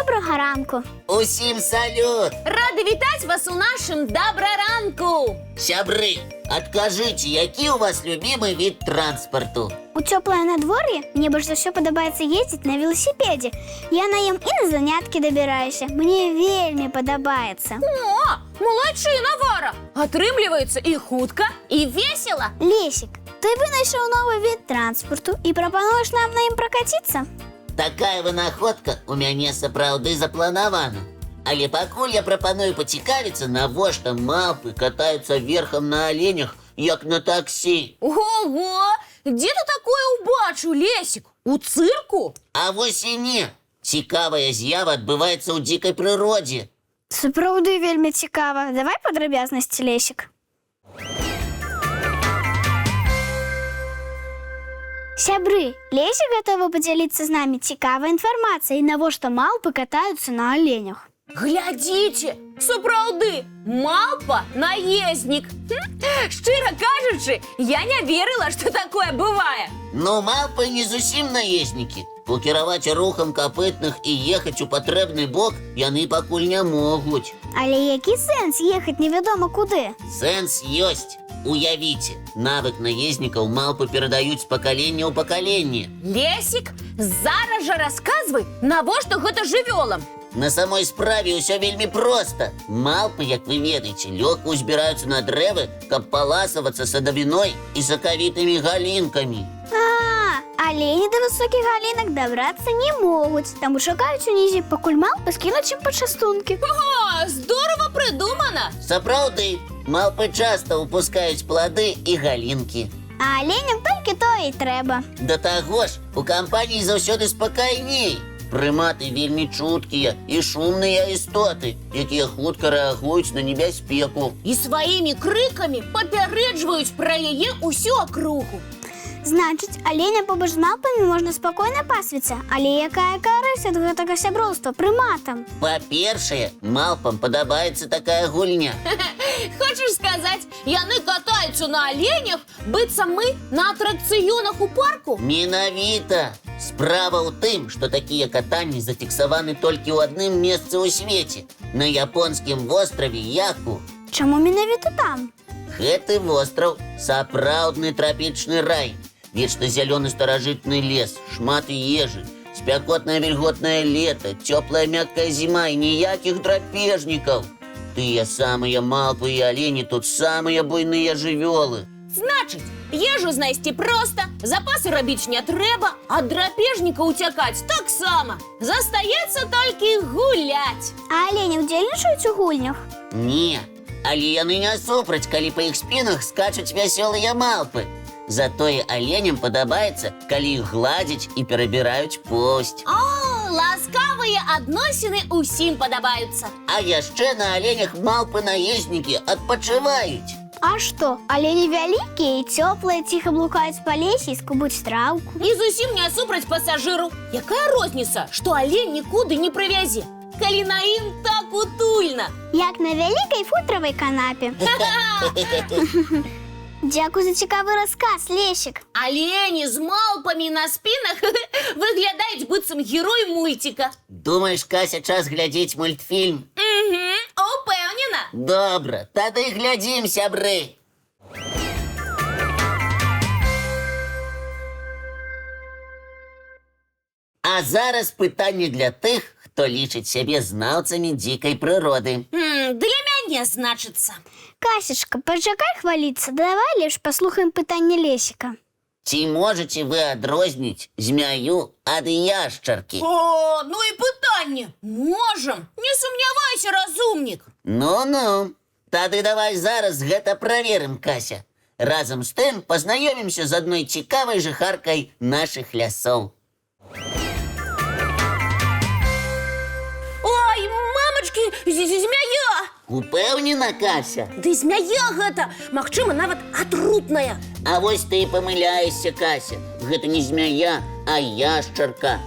Доброго ранку. Усім салют! Рада вітати вас у нашому доброранку. Сябры, откажите, який у вас любимый вид транспорту? У теплое надворье мне больше всего подобается ездить на велосипеде. Я на ім і на занятки добираюся. Мне вельми подобається. О, молодчина, Вара. Атрымліваецца і хутка, і весело. Лесик, ты вынайшаў новый вид транспорту і прапануеш нам на ім прокатиться? Такая вынаходка у мяне сапраўды запланавана. Але пакуль я прапаную пацікавіцца, навошта малпы катаюцца верхам на оленях, як на таксі. Ого, де ти такое убачив, Лесик? У цирку? А вось і не. Цікавая з'ява адбываецца ў дзікай прыродзе. Сапраўды вельмі цікава. Давай падрабязнасці, Лесик. Сябры, Лесик готовы подзяліцца з намі цікавай інфармацыяй, навошта малпы катаюцца на оленях. Глядзіце, сапраўды, малпа наезднік. Шчыра кажучы, я не верила, што такое бывае. Ну, малпы не зусім наезднікі. Покіраваць рухам капытных і ехаць у патрэбны бок яны пакуль не могуць. Але які сэнс ехаць невядома куды? Сэнс ёсць. Уявіце, навык наезднікаў малпы перадаюць з пакалення ў пакаленне. Лесик, зараз жа расказвай, навошта гэта жывёлам. На самой справе ўсё вельмі проста. Малпы, як вы ведаеце, лёгка ўзбіраюцца на дрэвы, каб паласавацца садавіной і сакавітымі галінкамі. Олені до высоких галінок добрацца не могуць, таму чакаюць унізе, пакуль малпы скінуць ім пачастункі. О, здорово придумано. Сапраўды, малпы часта ўпускаюць плады і галінкі. А оленям толькі то і трэба. Да таго ж, у кампаніі заўсёды спакайней. Прыматы вельмі чуткія і шумныя істоты, якія хутка рэагуюць на небяспеку. І сваімі крыкамі папярэджваюць пра яе ўсю акругу. Значыць, оленя побач з малпамі можна спакойна пасвіцца. Але якая карысць ад гэтага сяброўства прыматам? Па-першае, малпам падабаецца такая гульня. Хочаш сказаць, яны катаюцца на оленях, быццам мы на атракцыёнах у парку? Менавіта. Справа ў тым, што такія катанні зафіксаваны толькі ў адным месцы ў свеце, на японскім востраве Яку. Чаму менавіта там? Гэты востраў сапраўдны трапічны рай. Вечна зялёны старажытны лес, шмат ежы, спякотнае вільготнае лета, цёплая мяккая зіма і ніякіх драпежнікаў. Тыя самыя малпы і алені тут самыя буйныя жывёлы. Значыць, ежу знайсці проста, запасы рабіць не трэба, а драпежніка ўцякаць таксама. Застаецца толькі гуляць. А олені ўдзельнічаюць у гульнях? Не, але яны не супраць, калі па іх спінах скачуць вясёлыя малпы. Затое оленям падабаецца, калі іх гладзяць і перабіраюць поўсць. О, ласкавыя адносіны ўсім падабаюцца. А яшчэ на оленях малпы-наезднікі адпачываюць. А што, олені вялікія і цёплыя, ціха блукаюць па лесе і скубуць траўку. І зусім не супраць пасажыру. Якая розніца, што алень нікуды не прывязе, калі на ім так утульна. Як на вялікай футравай канапе. Дзякуй за цікавы расказ, Лесик. Алені з малпамі на спінах выглядаюць быццам герой мультика. Думаеш, Кася, час глядзець мультфільм? Упэўнена. Добра, тады глядзім, сябры. А зараз пытанне для тых, хто лічыць сябе знаўцамі дзікай прыроды. Для мяне, значыцца. Касечка, пачакай хваліцца, давай лепш паслухаем пытанне Лесика. Ці можаце вы адрозніць змяю ад яшчаркі? О, ну і пытанне. Можам. Не сумнявайся, разумнік. Ну-ну, тады давай зараз гэта праверым, Кася. Разам з тым пазнаёмімся з адной цікавай жыхаркай нашых лясоў. Ой, мамачкі, змяя! Упэўнена, Кася? Ды змяя гэта, магчыма, нават атрутная. А вось ты і памыляешся, Кася. Гэта не змяя, а яшчарка.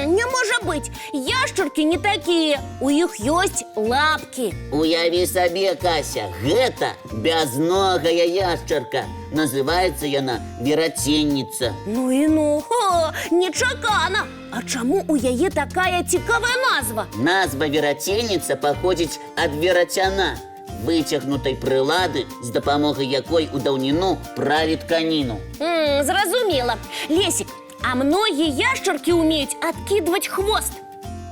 Не можа быць. Яшчаркі не такія. У іх ёсць лапкі. Уяві сабе, Кася, гэта бязногая яшчарка. Называецца яна вераценніца. Ну і ну, нечакана. А чаму у яе такая цікавая назва? Назва вераценніца паходзіць ад верацяна, выцягнутай прылады, з дапамогай якой у даўніну пралі тканіну. Зразумела. Лесік, а многія яшчаркі ўмеюць адкідваць хвост.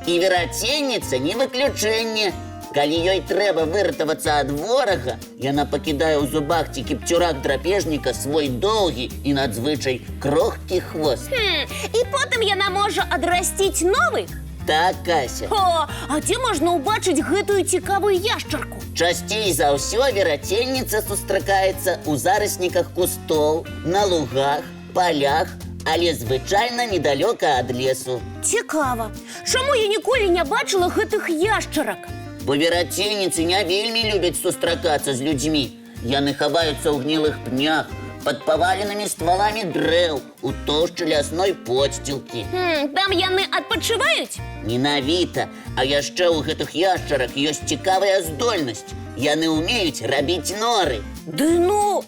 І вераценніца не выключэнне. Калі ёй трэба выратавацца ад ворага, яна пакідае ў зубах ці кіпцюрах драпежніка свой доўгі і надзвычай крохкі хвост. І потым яна можа адрасціць новы? Так, Кася. А дзе можна ўбачыць гэтую цікавую яшчарку? Часцей за ўсё вераценніца сустракаецца ў зарасніках кустоў, на лугах, палях, але звычайна недалёка ад лесу. Цікава. Чаму я ніколі не бачыла гэтых яшчарак? Бо вераценніцы не вельмі любяць сустракацца з людзьмі. Яны хаваюцца ў гнілых пнях, пад паваленымі стваламі дрэў, у тоўшчы лясной подсцілкі. Там яны адпачываюць? Менавіта. А яшчэ ў гэтых яшчарак ёсць цікавая здольнасць. Яны ўмеюць рабіць норы. Ды ну!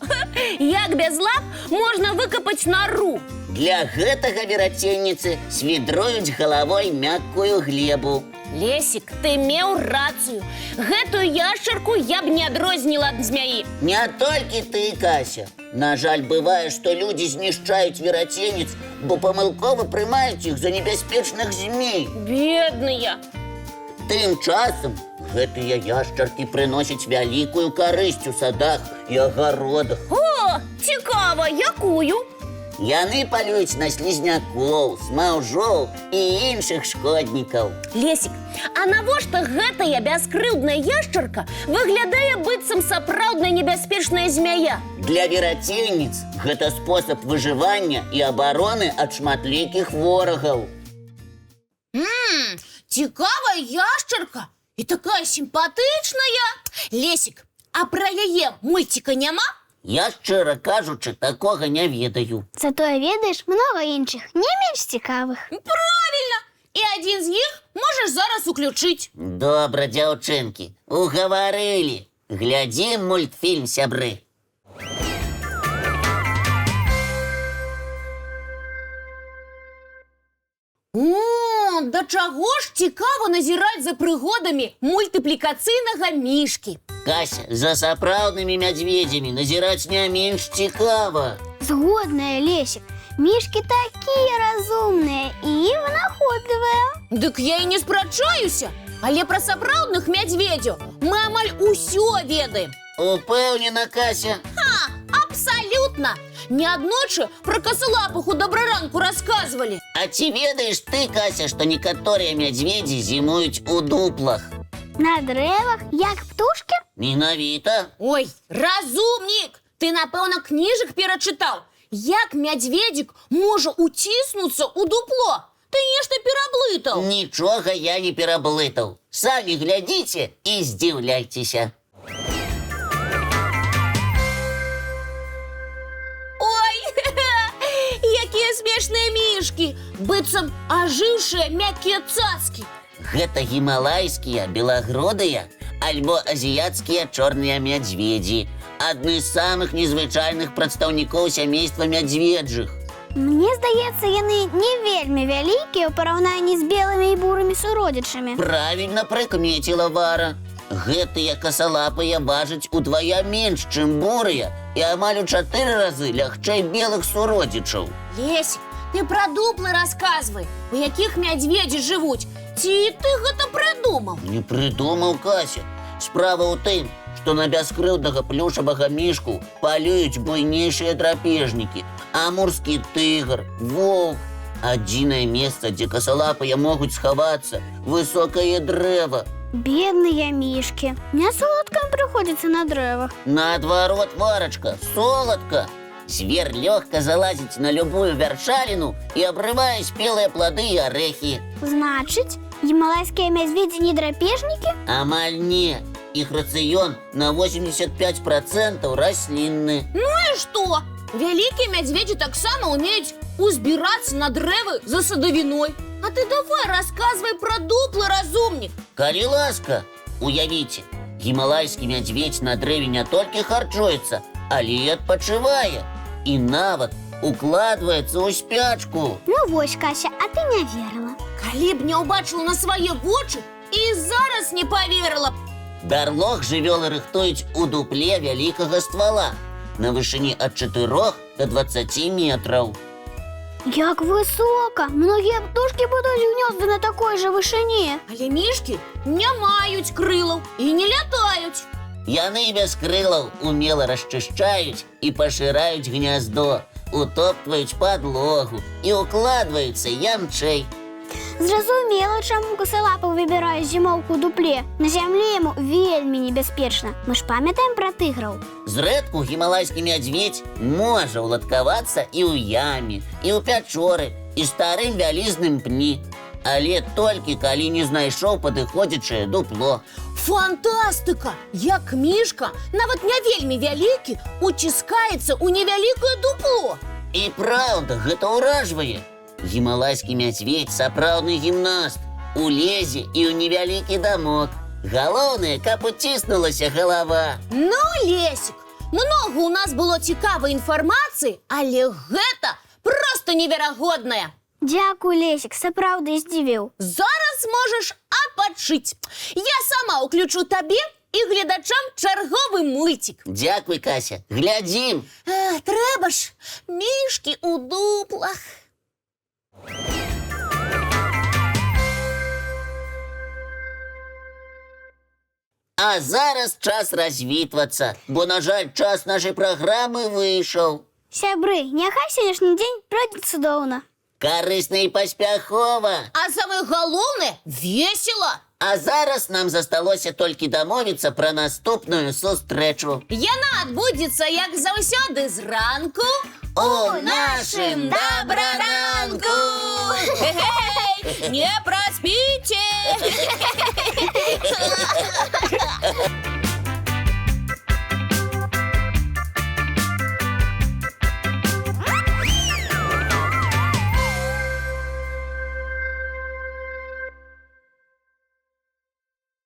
Як без лап можна выкапаць нору? Для гэтага вераценніцы свідруюць галавой мяккую глебу. Лесік, ты меў рацыю. Гэтую яшчарку я б не адрозніла ад змяі. Не толькі ты, Кася. На жаль, бывае, што людзі знішчаюць вераценніц, бо памылкова прымаюць іх за небяспечных змей. Бедныя. Тым часам гэтыя яшчаркі прыносяць вялікую карысць у садах і агародах. Цікава, якую? Яны палююць на слізнякоў, смаўжоў і іншых шкоднікаў. Лесік, а навошта гэтая бяскрыўдная яшчарка выглядае быццам сапраўдная небяспечная змяя? Для вераценніц гэта спосаб выжывання і абароны ад шматлікіх ворагаў. Цікавая яшчарка і такая сімпатычная. Лесік, а пра яе мульціка няма? Я, шчыра кажучы, такога не ведаю. Затое ведаеш многа іншых, не менш цікавых. Правільна! І адзін з іх можаш зараз уключыць. Добра, дзяўчынкі, угаварылі. Глядзім мультфільм, сябры. Да чаго ж цікава назіраць за прыгодамі мультыплікацыйнага мішкі. Кася, за сапраўднымі мядзведзямі назіраць не менш цікава. Згодная, Лесік. Мішкі такія разумныя і вынаходлівыя. Дык я і не спрачаюся, але пра сапраўдных мядзведзяў мы амаль усё ведаем. Упэўнена, Кася? Абсалютна! Неаднойчы пра касалапых у дабраранку расказвалі. А ці ведаеш ты, Кася, што некаторыя мядзведзі зімуюць у дуплах? На дрэвах, як птушкі? Менавіта. Ой, разумнік! Ты, напэўна, кніжак перачытаў. Як мядзведзік можа уціснуцца ў дупло? Ты нешта пераблытаў. Нічога я не пераблытаў. Самі глядзіце і здзіўляйцеся. Якія смешныя мішкі, быццам ажыўшыя мяккія цацкі. Гэта гімалайскія белагродыя альбо азіяцкія чорныя мядзведзі. Адны з самых незвычайных прадстаўнікоў сямейства мядзведжых. Мне здаецца, яны не вельмі вялікія ў параўнанні з белымі і бурымі суродзічамі. Правільна прыкмеціла Вара. Гэтыя касалапыя важаць удвая менш, чым бурыя, і амаль у 4 разы лягчэй белых суродзічаў. Лесік, ты пра дуплы расказвай, у якіх мядзведзі жывуць. Ці ты гэта прыдумаў? Не прыдумаў, Кася. Справа ў тым, што на бяскрыўднага плюшавага мішку палююць буйнейшыя драпежнікі, амурскі тыгр, воўк. Адзінае месца, дзе касалапыя могуць схавацца, высокае дрэва. Бедныя мішкі. Не соладка ім прыходзіцца на дрэвах. Наадварот, Варачка, соладка. Звер лёгка залазіць на любую вяршаліну і абрывае спелыя плады і арэхі. Значыць, гімалайскія мядзведзі не драпежнікі? Амаль не. Іх рацыён на 85% раслінны. Ну і што? Вялікія мядзведзі таксама ўмеюць узбірацца на дрэвы за садавіной. А ты давай рассказывай про дуплы, разумник. Калі ласка, уявіце, гімалайскі мядзведь на дрэве не толькі харчуецца, але і адпачывае. І нават укладваецца ў спячку. Ну вось, Кася, а ты не верила. Калі б не ўбачыла на свае вочы, і зараз не поверила. Бярлог жывёлы рыхтуюць у дупле вялікага ствала на вышыні ад 4 до 20 метраў. Як высоко! Многие птушки будують гнезда на такой же вышине. Але мішкі не маюць крылаў і не лятаюць. Яны без крылаў умела расчышчаюць і пашыраюць гняздо, утоптваюць падлогу і укладваюцца ямчэй. Зразумела, чаму косалапы выбіраюць зімоўку ў дупле. На зямлі яму вельмі небяспечна. Мы ж памятаем пра тыграў. Зрэдку гімалайскі мядзведь можа ўладкавацца і ў яме, і ў пячоры, і старым вялізным пні. Але толькі калі не знайшоў падыходзячае дупло. Фантастыка! Як мішка, нават не вельмі вялікі, уціскаецца ў невялікае дупло. І праўда, гэта ўражвае. Гімалайскі мядзведь сапраўдны гімнаст. Улезе і ў невялікі дамок. Галоўнае, каб уціснулася галава. Ну, Лесік, много у нас было цікавай інфармацыі, але гэта проста неверагоднае. Дзякуй, Лесік, сапраўды здзівіў. Зараз можаш апачыць. Я сама ўключу табе і гледачам чарговы мульцік. Дзякуй, Кася, глядзім. Трэба ж, мішкі ў дуплах. А зараз час развітвацца, бо, на жаль, час нашай праграмы выйшаў. Сябры, няхай сённяшні дзень пройдзе цудоўна. Карысна і паспяхова. А самае галоўнае, весела. А зараз нам засталося толькі дамовіцца пра наступную сустрэчу. Яна адбудзецца, як заўсёды, зранку У нашым добраранку! Хе-хей, не праспіце!